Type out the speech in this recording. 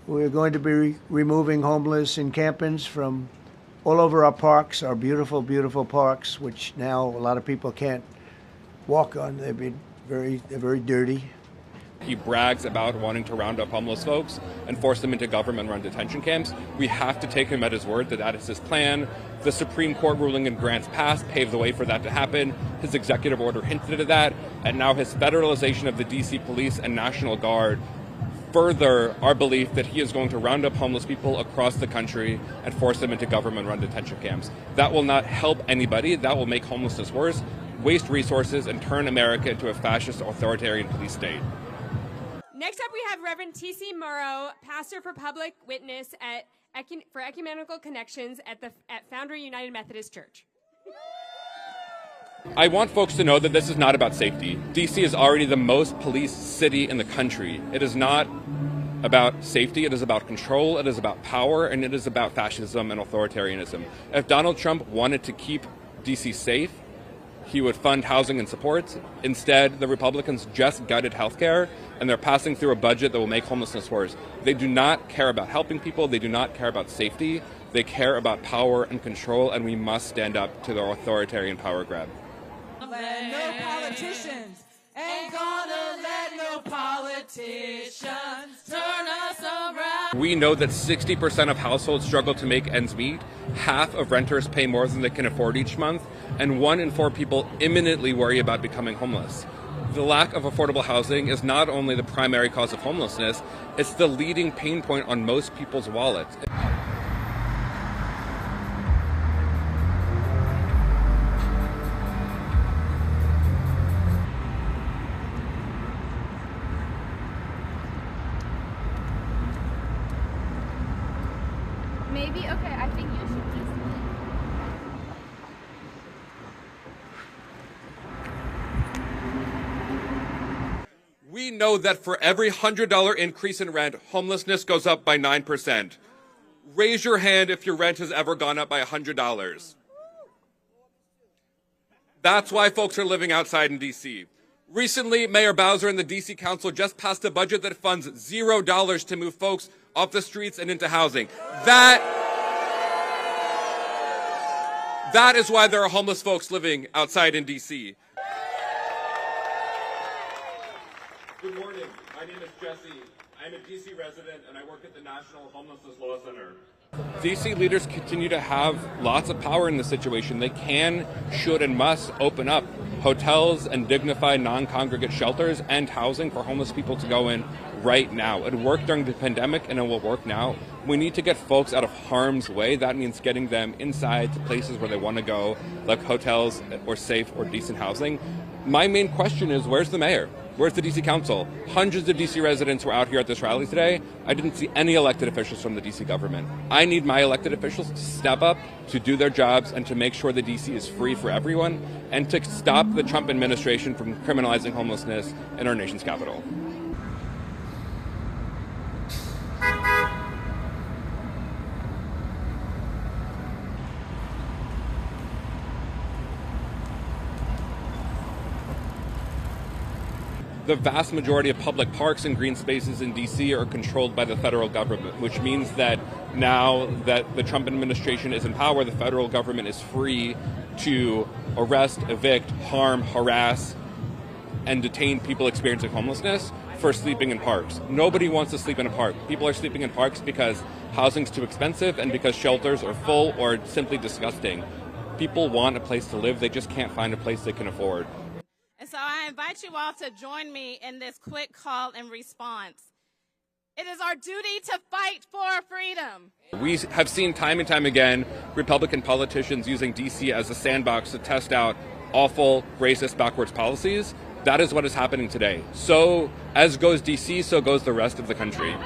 We're going to be removing homeless encampments from all over our parks, our beautiful, beautiful parks, which now a lot of people can't walk on. They're very dirty. He brags about wanting to round up homeless folks and force them into government-run detention camps. We have to take him at his word that that is his plan. The Supreme Court ruling in Grants Pass paved the way for that to happen. His executive order hinted at that, and now his federalization of the D.C. Police and National Guard further our belief that he is going to round up homeless people across the country and force them into government-run detention camps. That will not help anybody. That will make homelessness worse, waste resources, and turn America into a fascist, authoritarian police state. Next up, we have Reverend T.C. Morrow, pastor for public witness for Ecumenical Connections at Foundry United Methodist Church. I want folks to know that this is not about safety. D.C. is already the most policed city in the country. It is not about safety, it is about control, it is about power, and it is about fascism and authoritarianism. If Donald Trump wanted to keep D.C. safe, he would fund housing and supports. Instead, the Republicans just gutted healthcare, and they're passing through a budget that will make homelessness worse. They do not care about helping people. They do not care about safety. They care about power and control, and we must stand up to their authoritarian power grab. Let no politicians ain't gonna let no politicians turn us around. We know that 60% of households struggle to make ends meet. Half of renters pay more than they can afford each month, and 1 in 4 people imminently worry about becoming homeless. The lack of affordable housing is not only the primary cause of homelessness, it's the leading pain point on most people's wallets. Maybe, okay, I think you should just... We know that for every $100 increase in rent, homelessness goes up by 9%. Raise your hand if your rent has ever gone up by $100. That's why folks are living outside in D.C. Recently, Mayor Bowser and the D.C. Council just passed a budget that funds $0 to move folks off the streets and into housing. That is why there are homeless folks living outside in D.C. Good morning. My name is Jesse. I'm a D.C. resident and I work at the National Homelessness Law Center. D.C. leaders continue to have lots of power in this situation. They can, should, and must open up hotels and dignified non-congregate shelters and housing for homeless people to go in right now. It worked during the pandemic and it will work now. We need to get folks out of harm's way. That means getting them inside to places where they want to go, like hotels or safe or decent housing. My main question is, where's the mayor? Where's the D.C. Council? Hundreds of D.C. residents were out here at this rally today. I didn't see any elected officials from the D.C. government. I need my elected officials to step up, to do their jobs, and to make sure that D.C. is free for everyone, and to stop the Trump administration from criminalizing homelessness in our nation's capital. The vast majority of public parks and green spaces in D.C. are controlled by the federal government, which means that now that the Trump administration is in power, the federal government is free to arrest, evict, harm, harass, and detain people experiencing homelessness for sleeping in parks. Nobody wants to sleep in a park. People are sleeping in parks because housing's too expensive and because shelters are full or simply disgusting. People want a place to live, they just can't find a place they can afford. And so I invite you all to join me in this quick call and response. It is our duty to fight for freedom. We have seen time and time again Republican politicians using D.C. as a sandbox to test out awful, racist, backwards policies. That is what is happening today. So as goes D.C., so goes the rest of the country.